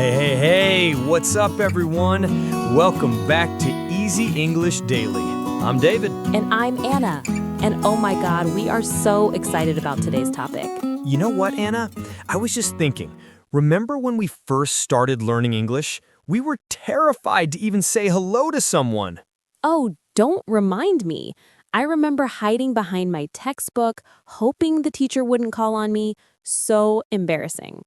Hey, what's up, everyone? Welcome back to Easy English Daily. I'm David. And I'm Anna. And oh my God, we are so excited about today's topic. You know what, Anna? I was just thinking, remember when we first started learning English? We were terrified to even say hello to someone. Oh, don't remind me. I remember hiding behind my textbook, hoping the teacher wouldn't call on me. So embarrassing.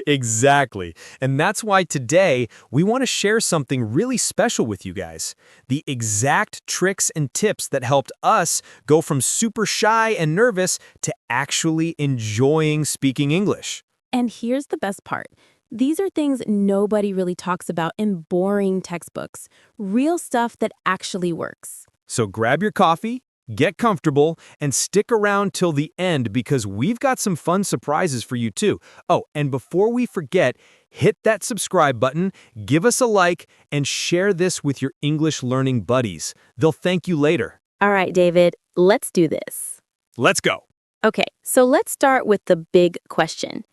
Exactly. And that's why today we want to share something really special with you guys. The exact tricks and tips that helped us go from super shy and nervous to actually enjoying speaking English. And here's the best part. These are things nobody really talks about in boring textbooks. Real stuff that actually works. So grab your coffee, get comfortable, and stick around till the end because we've got some fun surprises for you too. Oh, and before we forget, hit that subscribe button, give us a like, and share this with your English learning buddies. They'll thank you later. All right, David, let's do this. Let's go. Okay, so let's start with the big question.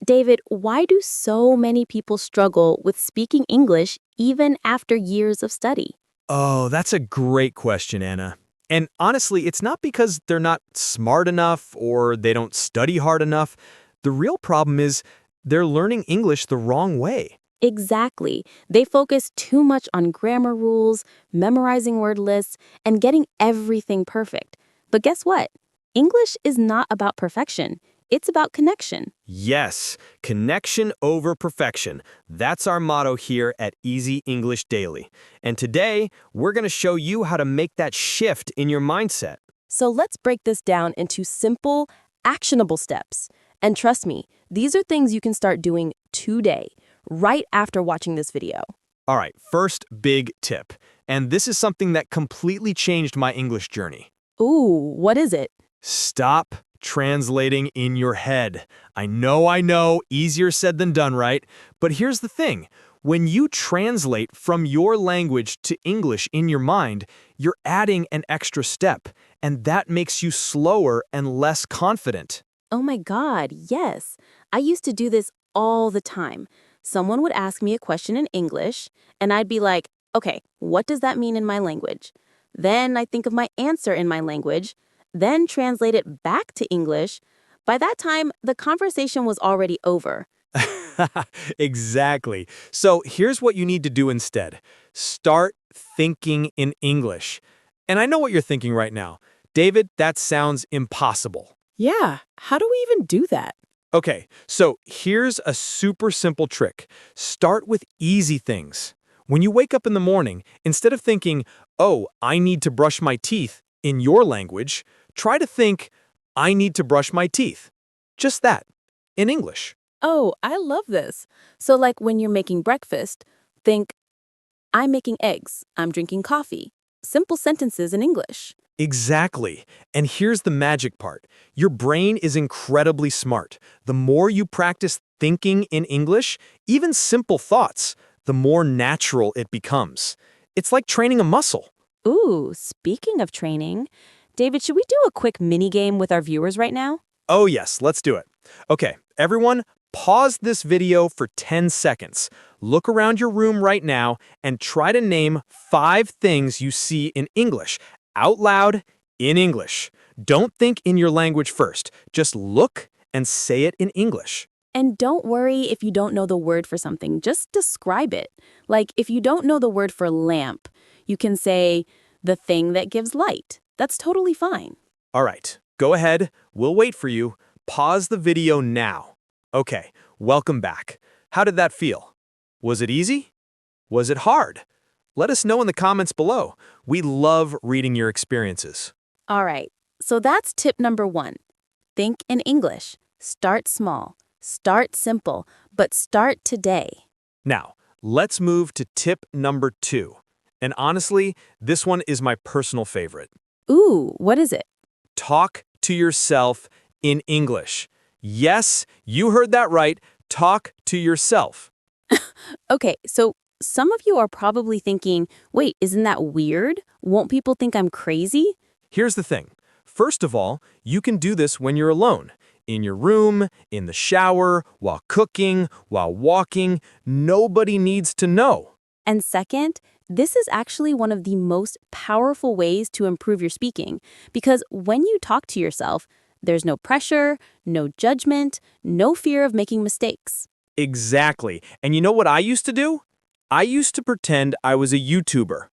David, why do so many people struggle with speaking English even after years of study? Oh, that's a great question, Anna. And honestly, it's not because they're not smart enough or they don't study hard enough. The real problem is they're learning English the wrong way. Exactly. They focus too much on grammar rules, memorizing word lists, and getting everything perfect. But guess what? English is not about perfection. It's about connection. Yes, connection over perfection. That's our motto here at Easy English Daily. And today, we're going to show you how to make that shift in your mindset. So let's break this down into simple, actionable steps. And trust me, these are things you can start doing today, right after watching this video. All right, first big tip. And this is something that completely changed my English journey. Ooh, what is it? Stop translating in your head. I know, easier said than done, right? But here's the thing. When you translate from your language to English in your mind, you're adding an extra step, and that makes you slower and less confident. Oh my God, yes. I used to do this all the time. Someone would ask me a question in English, and I'd be like, okay, what does that mean in my language? Then I think of my answer in my language, then translate it back to English. By that time, the conversation was already over. Exactly. So here's what you need to do instead. Start thinking in English. And I know what you're thinking right now. David, that sounds impossible. Yeah, how do we even do that? Okay, so here's a super simple trick. Start with easy things. When you wake up in the morning, instead of thinking, oh, I need to brush my teeth in your language, try to think, I need to brush my teeth. Just that, in English. Oh, I love this. So like when you're making breakfast, think, I'm making eggs, I'm drinking coffee. Simple sentences in English. Exactly. And here's the magic part. Your brain is incredibly smart. The more you practice thinking in English, even simple thoughts, the more natural it becomes. It's like training a muscle. Ooh, speaking of training, David, should we do a quick mini game with our viewers right now? Oh yes, let's do it. Okay, everyone, pause this video for 10 seconds. Look around your room right now and try to name 5 things you see in English, out loud, in English. Don't think in your language first. Just look and say it in English. And don't worry if you don't know the word for something, just describe it. Like if you don't know the word for lamp, you can say, the thing that gives light. That's totally fine. All right, go ahead. We'll wait for you. Pause the video now. Okay, welcome back. How did that feel? Was it easy? Was it hard? Let us know in the comments below. We love reading your experiences. All right, so that's tip number 1. Think in English. Start small. Start simple, but start today. Now, let's move to tip number 2. And honestly, this one is my personal favorite. Ooh, what is it? Talk to yourself in English. Yes, you heard that right. Talk to yourself. Okay, so some of you are probably thinking, wait, isn't that weird? Won't people think I'm crazy? Here's the thing. First of all, you can do this when you're alone. In your room, in the shower, while cooking, while walking, nobody needs to know. And second, this is actually one of the most powerful ways to improve your speaking because when you talk to yourself, there's no pressure, no judgment, no fear of making mistakes. Exactly. And you know what I used to do? I used to pretend I was a YouTuber.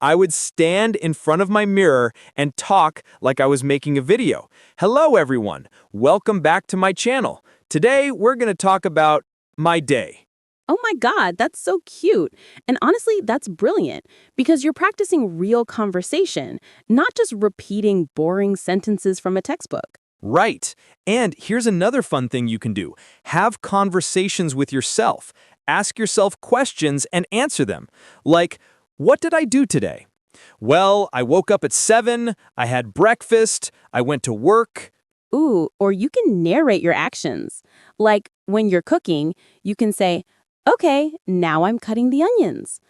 I would stand in front of my mirror and talk like I was making a video. Hello, everyone. Welcome back to my channel. Today, we're going to talk about my day. Oh my God, that's so cute. And honestly, that's brilliant because you're practicing real conversation, not just repeating boring sentences from a textbook. Right. And here's another fun thing you can do. Have conversations with yourself. Ask yourself questions and answer them. Like, what did I do today? Well, I woke up at 7, I had breakfast, I went to work. Ooh, or you can narrate your actions. Like when you're cooking, you can say, okay, now I'm cutting the onions.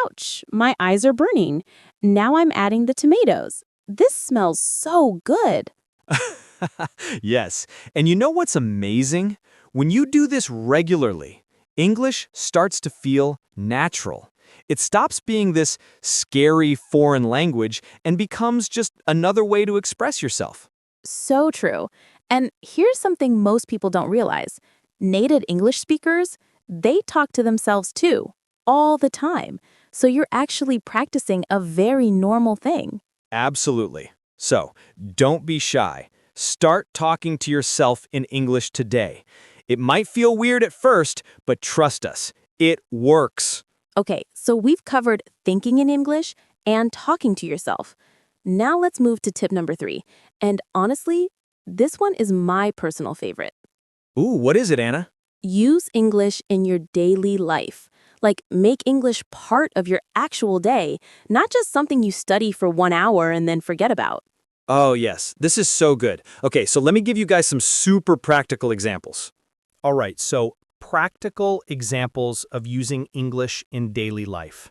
Ouch, my eyes are burning. Now I'm adding the tomatoes. This smells so good. Yes. And you know what's amazing? When you do this regularly, English starts to feel natural. It stops being this scary foreign language and becomes just another way to express yourself. So true. And here's something most people don't realize. Native English speakers, they talk to themselves too, all the time. So you're actually practicing a very normal thing. Absolutely. So, don't be shy. Start talking to yourself in English today. It might feel weird at first, but trust us, it works. Okay, so we've covered thinking in English and talking to yourself. Now let's move to tip number 3. And honestly, this one is my personal favorite. Ooh, what is it, Anna? Use English in your daily life. Like, make English part of your actual day, not just something you study for 1 hour and then forget about. Oh, yes. This is so good. Okay, so let me give you guys some super practical examples. All right, so practical examples of using English in daily life.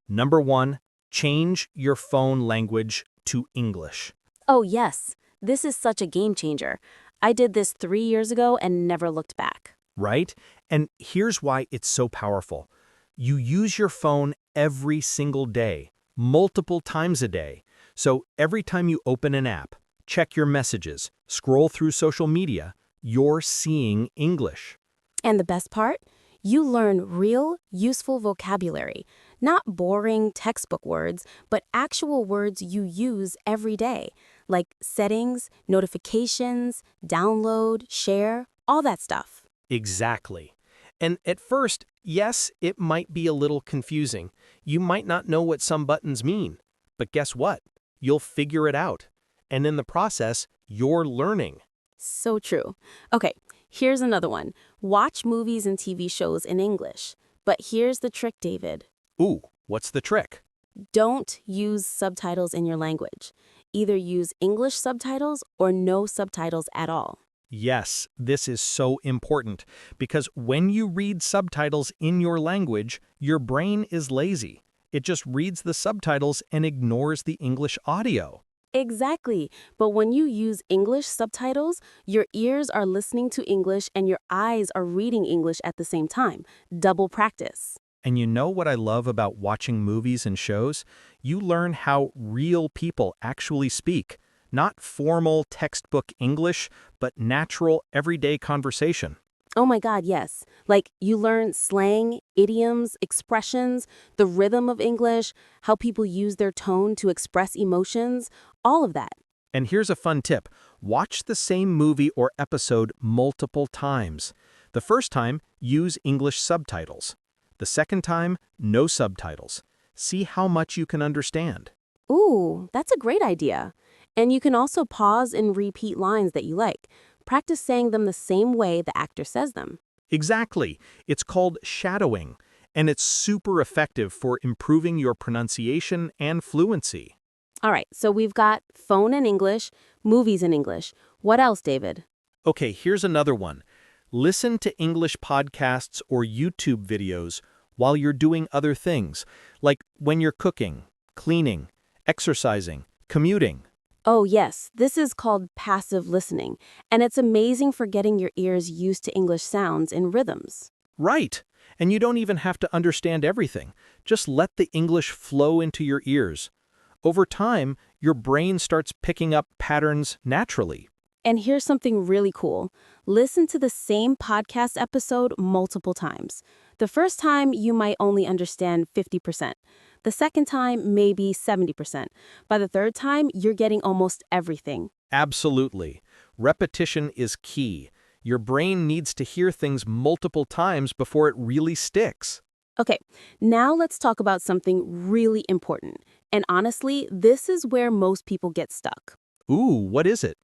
Number 1, change your phone language to English. Oh, yes. This is such a game changer. I did this 3 years ago and never looked back. Right? And here's why it's so powerful. You use your phone every single day, multiple times a day. So every time you open an app, check your messages, scroll through social media, you're seeing English. And the best part? You learn real, useful vocabulary. Not boring textbook words, but actual words you use every day, like settings, notifications, download, share, all that stuff. Exactly. And at first, yes, it might be a little confusing. You might not know what some buttons mean. But guess what? You'll figure it out. And in the process, you're learning. So true. Okay, here's another one. Watch movies and TV shows in English. But here's the trick, David. Ooh, what's the trick? Don't use subtitles in your language. Either use English subtitles or no subtitles at all. Yes, this is so important because when you read subtitles in your language, your brain is lazy. It just reads the subtitles and ignores the English audio. Exactly. But when you use English subtitles, your ears are listening to English and your eyes are reading English at the same time. Double practice. And you know what I love about watching movies and shows? You learn how real people actually speak. Not formal textbook English, but natural, everyday conversation. Oh my God, yes. Like you learn slang, idioms, expressions, the rhythm of English, how people use their tone to express emotions, all of that. And here's a fun tip. Watch the same movie or episode multiple times. The first time, use English subtitles. The second time, no subtitles. See how much you can understand. Ooh, that's a great idea. And you can also pause and repeat lines that you like. Practice saying them the same way the actor says them. Exactly. It's called shadowing, and it's super effective for improving your pronunciation and fluency. All right, so we've got phone in English, movies in English. What else, David? Okay, here's another one. Listen to English podcasts or YouTube videos while you're doing other things, like when you're cooking, cleaning, exercising, commuting. Oh, yes, this is called passive listening, and it's amazing for getting your ears used to English sounds and rhythms. Right. And you don't even have to understand everything. Just let the English flow into your ears. Over time, your brain starts picking up patterns naturally. And here's something really cool. Listen to the same podcast episode multiple times. The first time, you might only understand 50%. The second time, maybe 70%. By the third time, you're getting almost everything. Absolutely. Repetition is key. Your brain needs to hear things multiple times before it really sticks. Okay, now let's talk about something really important. And honestly, this is where most people get stuck. Ooh, what is it?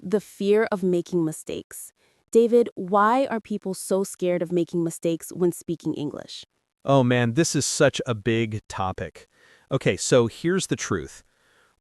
The fear of making mistakes. David, why are people so scared of making mistakes when speaking English? Oh man, this is such a big topic. Okay, so here's the truth.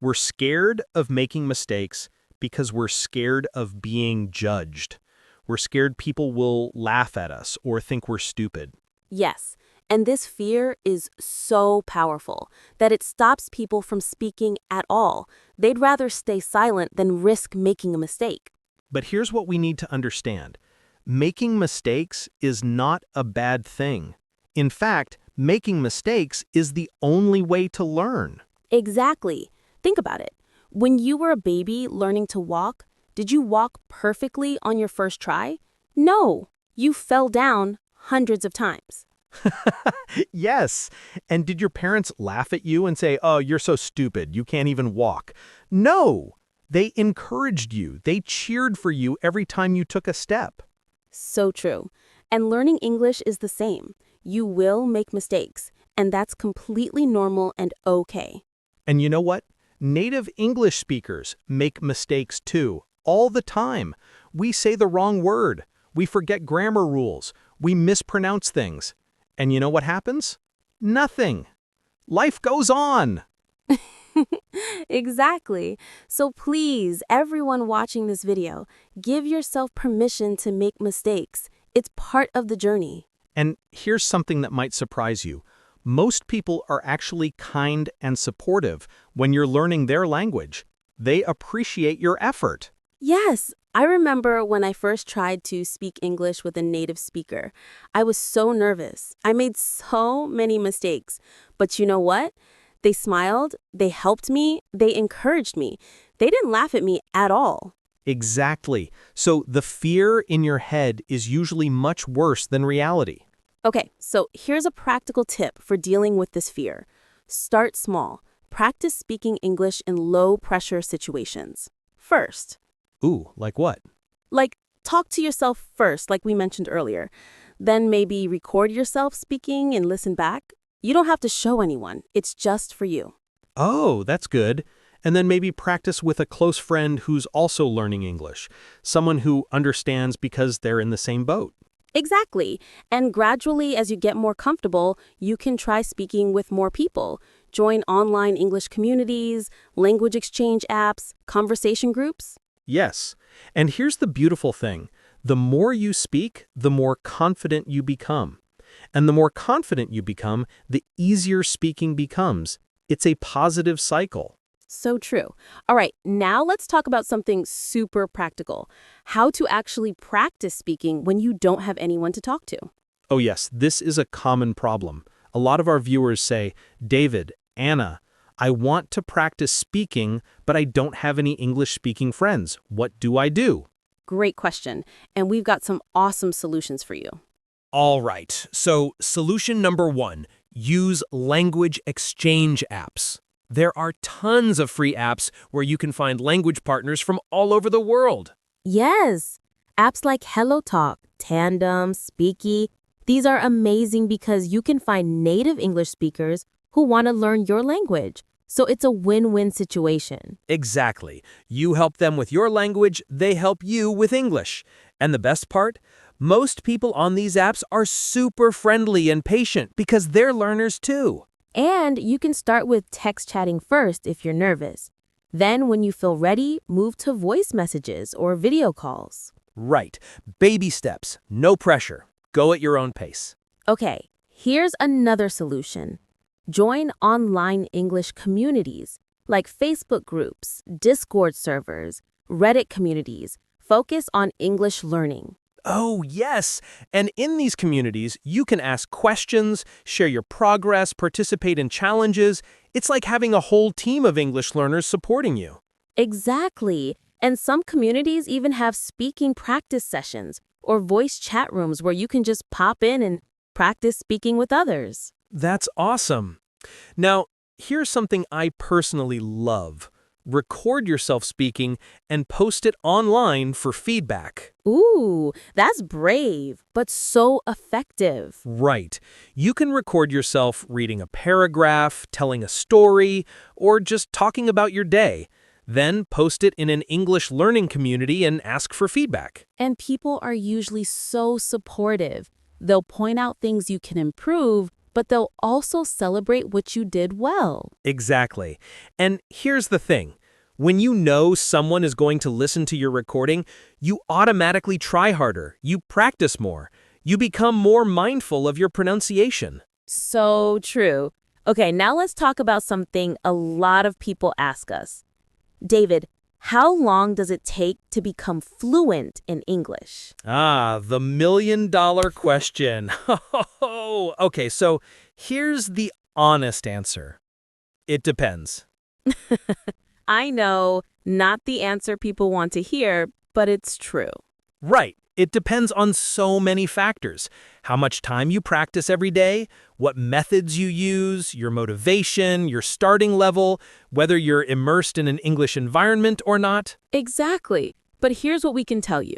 We're scared of making mistakes because we're scared of being judged. We're scared people will laugh at us or think we're stupid. Yes, and this fear is so powerful that it stops people from speaking at all. They'd rather stay silent than risk making a mistake. But here's what we need to understand. Making mistakes is not a bad thing. In fact, making mistakes is the only way to learn. Exactly. Think about it. When you were a baby learning to walk, did you walk perfectly on your first try? No, you fell down hundreds of times. Yes. And did your parents laugh at you and say, "Oh, you're so stupid, you can't even walk"? No. They encouraged you. They cheered for you every time you took a step. So true. And learning English is the same. You will make mistakes, and that's completely normal and okay. And you know what? Native English speakers make mistakes too, all the time. We say the wrong word. We forget grammar rules. We mispronounce things. And you know what happens? Nothing. Life goes on. Exactly. So please, everyone watching this video, give yourself permission to make mistakes. It's part of the journey. And here's something that might surprise you. Most people are actually kind and supportive when you're learning their language. They appreciate your effort. Yes, I remember when I first tried to speak English with a native speaker. I was so nervous. I made so many mistakes. But you know what? They smiled, they helped me, they encouraged me. They didn't laugh at me at all. Exactly. So the fear in your head is usually much worse than reality. Okay, so here's a practical tip for dealing with this fear. Start small. Practice speaking English in low-pressure situations. First, Ooh, like what? like talk to yourself first, like we mentioned earlier. Then maybe record yourself speaking and listen back. You don't have to show anyone. It's just for you. Oh, that's good. And then maybe practice with a close friend who's also learning English, someone who understands because they're in the same boat. Exactly. And gradually, as you get more comfortable, you can try speaking with more people. Join online English communities, language exchange apps, conversation groups. Yes. And here's the beautiful thing. The more you speak, the more confident you become. And the more confident you become, the easier speaking becomes. It's a positive cycle. So true. All right, now let's talk about something super practical. How to actually practice speaking when you don't have anyone to talk to. Oh yes, this is a common problem. A lot of our viewers say, "David, Anna, I want to practice speaking, but I don't have any English-speaking friends. What do I do?" Great question. And we've got some awesome solutions for you. All right, so solution number one, use language exchange apps. There are tons of free apps where you can find language partners from all over the world. Yes, apps like HelloTalk, Tandem, Speaky, these are amazing because you can find native English speakers who want to learn your language. So it's a win-win situation. Exactly. You help them with your language, they help you with English. And the best part? Most people on these apps are super friendly and patient because they're learners too. And you can start with text chatting first if you're nervous. Then, when you feel ready, move to voice messages or video calls. Right. Baby steps. No pressure. Go at your own pace. Okay, here's another solution. Join online English communities. like Facebook groups, Discord servers, Reddit communities, focus on English learning. Oh, yes. And in these communities, you can ask questions, share your progress, participate in challenges. It's like having a whole team of English learners supporting you. Exactly. And some communities even have speaking practice sessions or voice chat rooms where you can just pop in and practice speaking with others. That's awesome. Now, here's something I personally love. Record yourself speaking and post it online for feedback. Ooh, that's brave, but so effective. Right. You can record yourself reading a paragraph, telling a story, or just talking about your day. Then post it in an English learning community and ask for feedback. And people are usually so supportive. They'll point out things you can improve, but they'll also celebrate what you did well. Exactly. And here's the thing. When you know someone is going to listen to your recording, you automatically try harder. You practice more. You become more mindful of your pronunciation. So true. Okay, now let's talk about something a lot of people ask us. David, how long does it take to become fluent in English? Ah, the million-dollar question. Okay, so here's the honest answer. It depends. I know, not the answer people want to hear, but it's true. Right. It depends on so many factors. How much time you practice every day, what methods you use, your motivation, your starting level, whether you're immersed in an English environment or not. Exactly. But here's what we can tell you.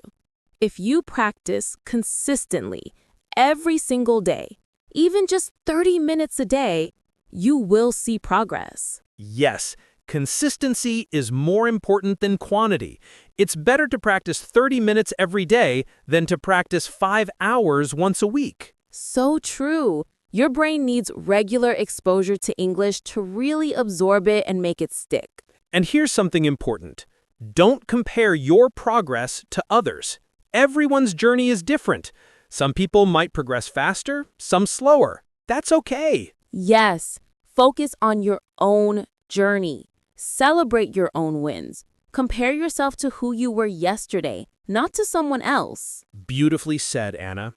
If you practice consistently, every single day, even just 30 minutes a day, you will see progress. Yes, consistency is more important than quantity. It's better to practice 30 minutes every day than to practice 5 hours once a week. So true. Your brain needs regular exposure to English to really absorb it and make it stick. And here's something important. Don't compare your progress to others. Everyone's journey is different. Some people might progress faster, some slower. That's okay. Yes, focus on your own journey. Celebrate your own wins. Compare yourself to who you were yesterday, not to someone else. Beautifully said, Anna.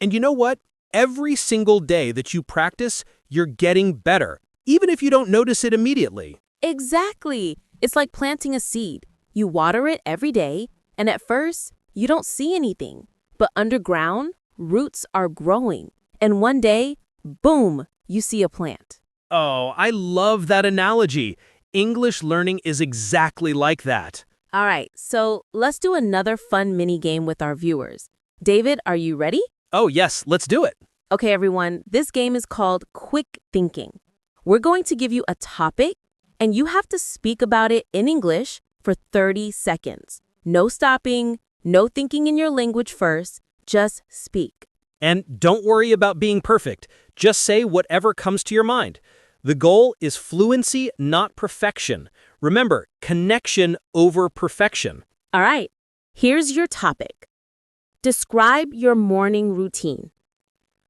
And you know what? Every single day that you practice, you're getting better, even if you don't notice it immediately. Exactly. It's like planting a seed. You water it every day, and at first, you don't see anything. But underground, roots are growing. And one day, boom, you see a plant. Oh, I love that analogy. English learning is exactly like that. All right, so let's do another fun mini game with our viewers. David, are you ready? Oh, yes, let's do it. Okay, everyone, this game is called Quick Thinking. We're going to give you a topic, and you have to speak about it in English for 30 seconds. No stopping, no thinking in your language first, just speak. And don't worry about being perfect. Just say whatever comes to your mind. The goal is fluency, not perfection. Remember, connection over perfection. All right, here's your topic. Describe your morning routine.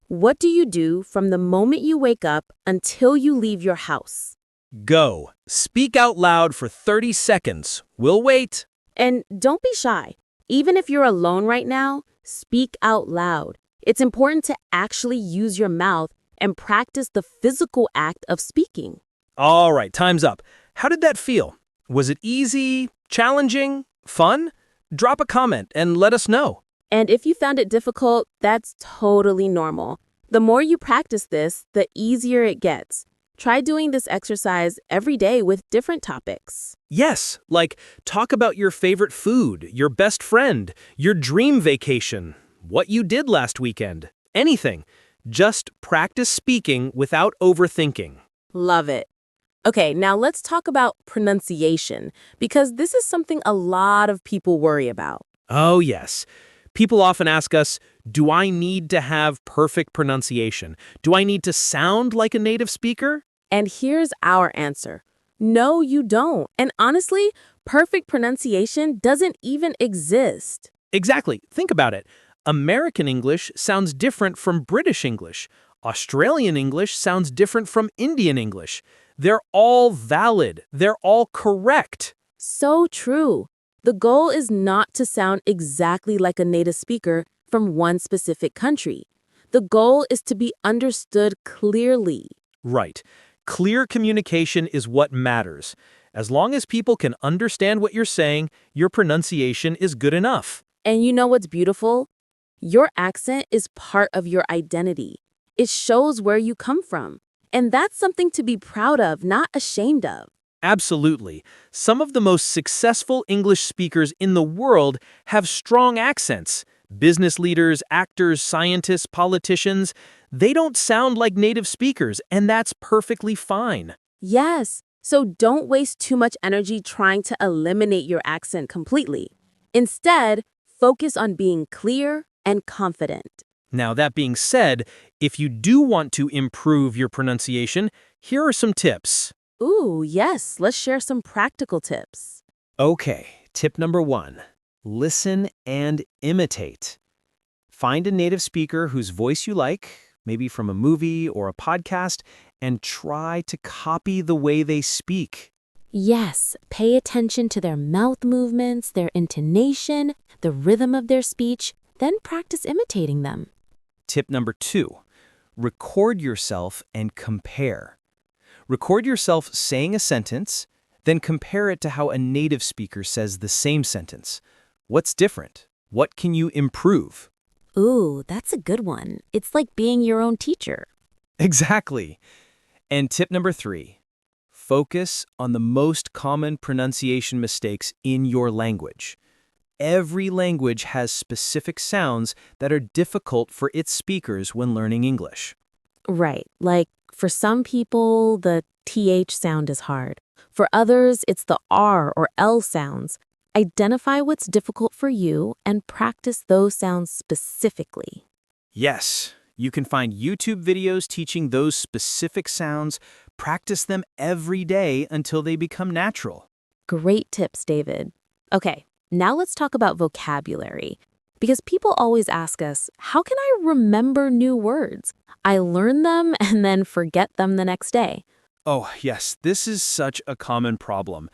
What do you do from the moment you wake up until you leave your house? Go. Speak out loud for 30 seconds. We'll wait. And don't be shy. Even if you're alone right now, speak out loud. It's important to actually use your mouth and practice the physical act of speaking. All right, time's up. How did that feel? Was it easy, challenging, fun? Drop a comment and let us know. And if you found it difficult, that's totally normal. The more you practice this, the easier it gets. Try doing this exercise every day with different topics. Yes, like talk about your favorite food, your best friend, your dream vacation, what you did last weekend, anything. Just practice speaking without overthinking. Love it. Okay, now let's talk about pronunciation, because this is something a lot of people worry about. Oh, yes. People often ask us, do I need to have perfect pronunciation? Do I need to sound like a native speaker? And here's our answer. No, you don't. And honestly, perfect pronunciation doesn't even exist. Exactly. Think about it. American English sounds different from British English. Australian English sounds different from Indian English. They're all valid. They're all correct. So true. The goal is not to sound exactly like a native speaker from one specific country. The goal is to be understood clearly. Right. Clear communication is what matters. As long as people can understand what you're saying, your pronunciation is good enough. And you know what's beautiful? Your accent is part of your identity. It shows where you come from. And that's something to be proud of, not ashamed of. Absolutely. Some of the most successful English speakers in the world have strong accents. Business leaders, actors, scientists, politicians, they don't sound like native speakers, and that's perfectly fine. Yes, so don't waste too much energy trying to eliminate your accent completely. Instead, focus on being clear and confident. Now, that being said, if you do want to improve your pronunciation, here are some tips. Ooh, yes, let's share some practical tips. Okay, tip number 1. Listen and imitate. Find a native speaker whose voice you like, maybe from a movie or a podcast, and try to copy the way they speak. Yes, pay attention to their mouth movements, their intonation, the rhythm of their speech, then practice imitating them. Tip number 2. Record yourself and compare. Record yourself saying a sentence, then compare it to how a native speaker says the same sentence. What's different? What can you improve? Ooh, that's a good one. It's like being your own teacher. Exactly. And tip number 3. Focus on the most common pronunciation mistakes in your language. Every language has specific sounds that are difficult for its speakers when learning English. Right, like for some people, the TH sound is hard. For others, it's the R or L sounds. Identify what's difficult for you and practice those sounds specifically. Yes, you can find YouTube videos teaching those specific sounds. Practice them every day until they become natural. Great tips, David. Okay, now let's talk about vocabulary. Because people always ask us, how can I remember new words? I learn them and then forget them the next day. Oh, yes, this is such a common problem,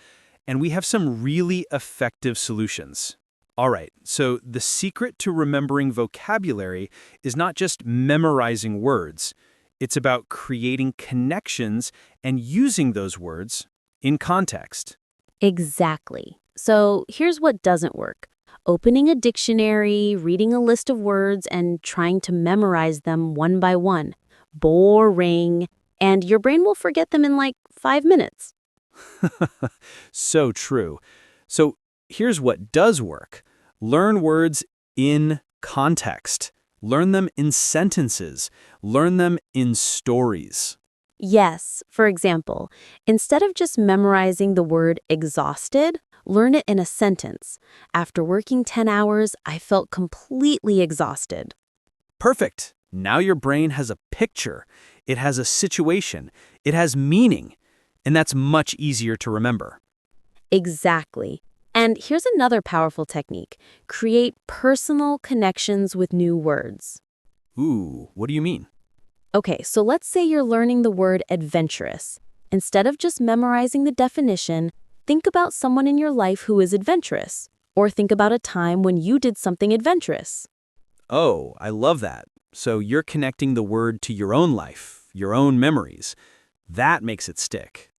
and we have some really effective solutions. All right, so the secret to remembering vocabulary is not just memorizing words. It's about creating connections and using those words in context. Exactly. So here's what doesn't work. Opening a dictionary, reading a list of words, and trying to memorize them one by one. Boring. And your brain will forget them in like 5 minutes. So true. So here's what does work. Learn words in context. Learn them in sentences. Learn them in stories. Yes, for example, instead of just memorizing the word exhausted, learn it in a sentence. After working 10 hours, I felt completely exhausted. Perfect. Now your brain has a picture. It has a situation. It has meaning. And that's much easier to remember. Exactly. And here's another powerful technique. Create personal connections with new words. Ooh, what do you mean? Okay, so let's say you're learning the word adventurous. Instead of just memorizing the definition, think about someone in your life who is adventurous. Or think about a time when you did something adventurous. Oh, I love that. So you're connecting the word to your own life, your own memories. That makes it stick.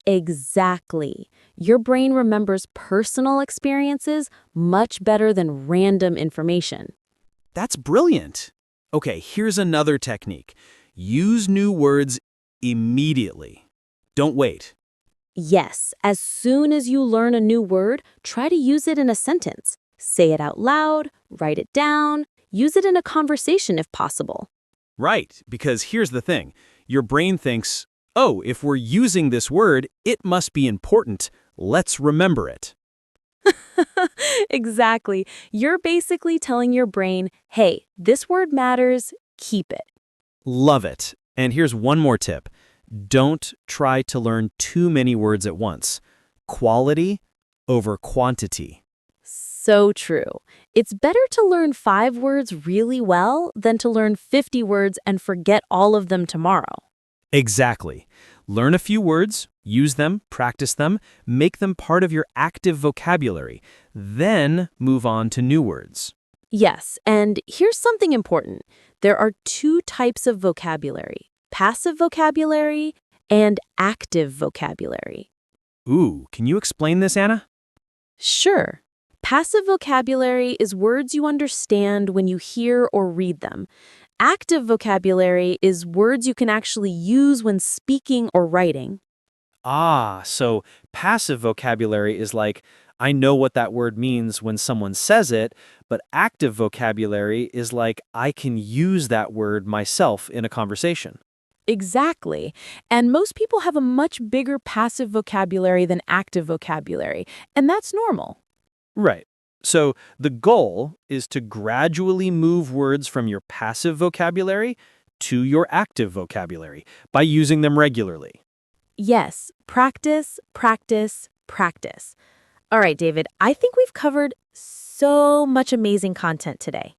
Exactly. Your brain remembers personal experiences much better than random information. That's brilliant. Okay, here's another technique. Use new words immediately. Don't wait. Yes, as soon as you learn a new word, try to use it in a sentence. Say it out loud, write it down, use it in a conversation if possible. Right, because here's the thing. Your brain thinks, oh, if we're using this word, it must be important. Let's remember it. Exactly. You're basically telling your brain, hey, this word matters, keep it. Love it. And here's one more tip. Don't try to learn too many words at once. Quality over quantity. So true. It's better to learn 5 words really well than to learn 50 words and forget all of them tomorrow. Exactly. Learn a few words, use them, practice them, make them part of your active vocabulary. Then move on to new words. Yes, and here's something important. There are two types of vocabulary: passive vocabulary and active vocabulary. Ooh, can you explain this, Anna? Sure. Passive vocabulary is words you understand when you hear or read them. Active vocabulary is words you can actually use when speaking or writing. Ah, so passive vocabulary is like, I know what that word means when someone says it, but active vocabulary is like, I can use that word myself in a conversation. Exactly. And most people have a much bigger passive vocabulary than active vocabulary, and that's normal. Right. So the goal is to gradually move words from your passive vocabulary to your active vocabulary by using them regularly. Yes, practice, practice, practice. All right, David, I think we've covered so much amazing content today.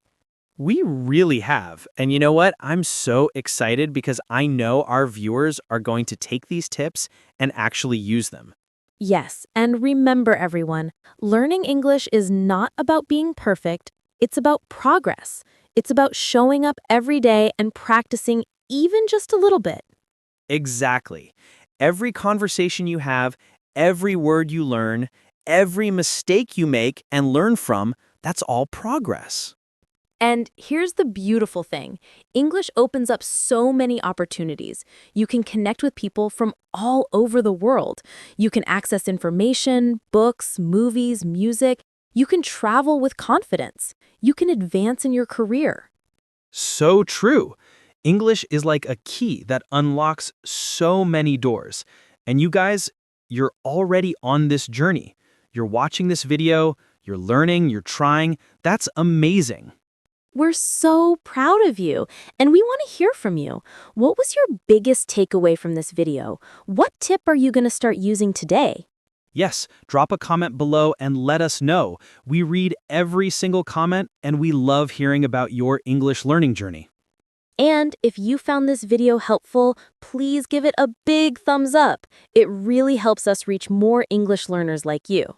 We really have. And you know what? I'm so excited because I know our viewers are going to take these tips and actually use them. Yes, and remember everyone, learning English is not about being perfect, it's about progress. It's about showing up every day and practicing even just a little bit. Exactly. Every conversation you have, every word you learn, every mistake you make and learn from, that's all progress. And here's the beautiful thing. English opens up so many opportunities. You can connect with people from all over the world. You can access information, books, movies, music. You can travel with confidence. You can advance in your career. So true. English is like a key that unlocks so many doors. And you guys, you're already on this journey. You're watching this video, you're learning, you're trying. That's amazing. We're so proud of you, and we want to hear from you. What was your biggest takeaway from this video? What tip are you going to start using today? Yes, drop a comment below and let us know. We read every single comment and we love hearing about your English learning journey. And if you found this video helpful, please give it a big thumbs up. It really helps us reach more English learners like you.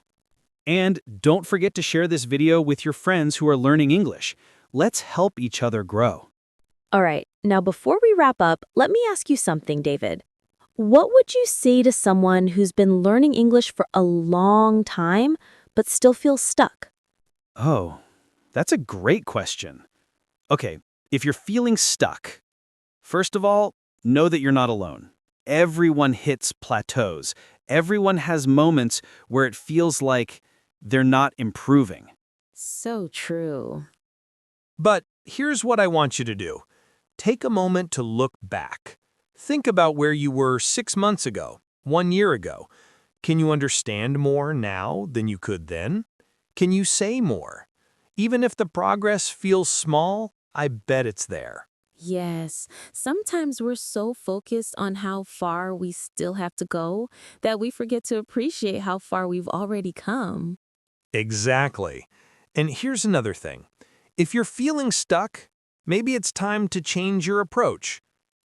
And don't forget to share this video with your friends who are learning English. Let's help each other grow. All right, now before we wrap up, let me ask you something, David. What would you say to someone who's been learning English for a long time but still feels stuck? Oh, that's a great question. Okay, if you're feeling stuck, first of all, know that you're not alone. Everyone hits plateaus. Everyone has moments where it feels like they're not improving. So true. But here's what I want you to do. Take a moment to look back. Think about where you were 6 months ago, 1 year ago. Can you understand more now than you could then? Can you say more? Even if the progress feels small, I bet it's there. Yes, sometimes we're so focused on how far we still have to go that we forget to appreciate how far we've already come. Exactly. And here's another thing. If you're feeling stuck, maybe it's time to change your approach.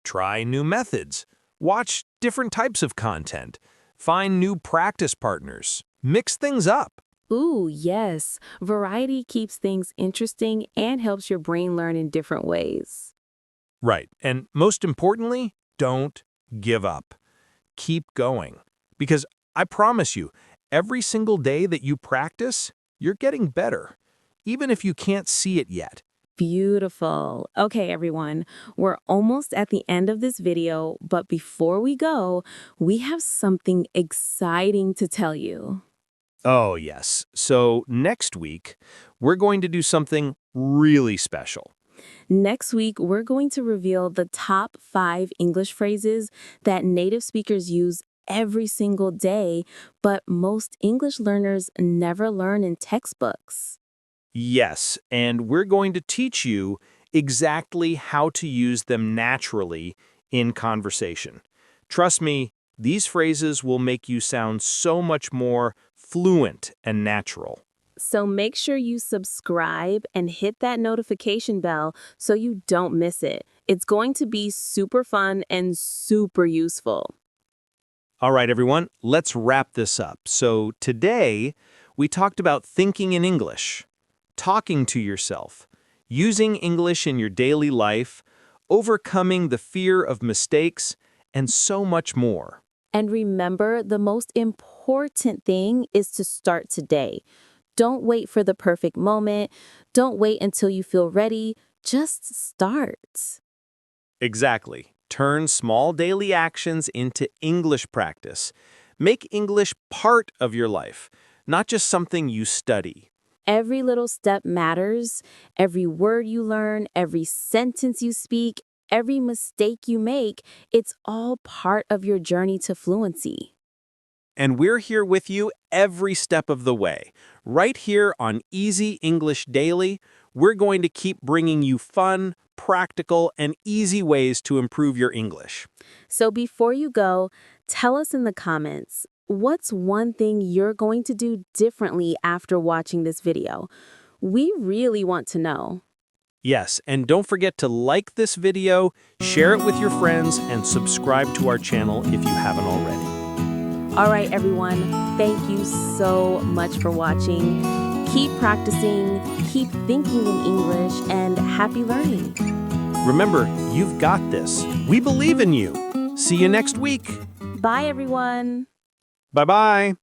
Try new methods. Watch different types of content. Find new practice partners. Mix things up. Ooh, yes. Variety keeps things interesting and helps your brain learn in different ways. Right. And most importantly, don't give up. Keep going. Because I promise you, every single day that you practice, you're getting better, even if you can't see it yet. Beautiful. Okay, everyone, we're almost at the end of this video, but before we go, we have something exciting to tell you. Oh, yes. So next week, we're going to do something really special. Next week, we're going to reveal the top 5 English phrases that native speakers use every single day, but most English learners never learn in textbooks. Yes, and we're going to teach you exactly how to use them naturally in conversation. Trust me, these phrases will make you sound so much more fluent and natural. So make sure you subscribe and hit that notification bell so you don't miss it. It's going to be super fun and super useful. All right, everyone, let's wrap this up. So today, we talked about thinking in English, talking to yourself, using English in your daily life, overcoming the fear of mistakes, and so much more. And remember, the most important thing is to start today. Don't wait for the perfect moment. Don't wait until you feel ready. Just start. Exactly. Turn small daily actions into English practice. Make English part of your life, not just something you study. Every little step matters. Every word you learn, every sentence you speak, every mistake you make, it's all part of your journey to fluency. And we're here with you every step of the way. Right here on Easy English Daily, we're going to keep bringing you fun, practical, and easy ways to improve your English. So before you go, tell us in the comments, what's one thing you're going to do differently after watching this video? We really want to know. Yes, and don't forget to like this video, share it with your friends, and subscribe to our channel if you haven't already. All right, everyone, thank you so much for watching. Keep practicing, keep thinking in English, and happy learning. Remember, you've got this. We believe in you. See you next week. Bye, everyone. Bye-bye.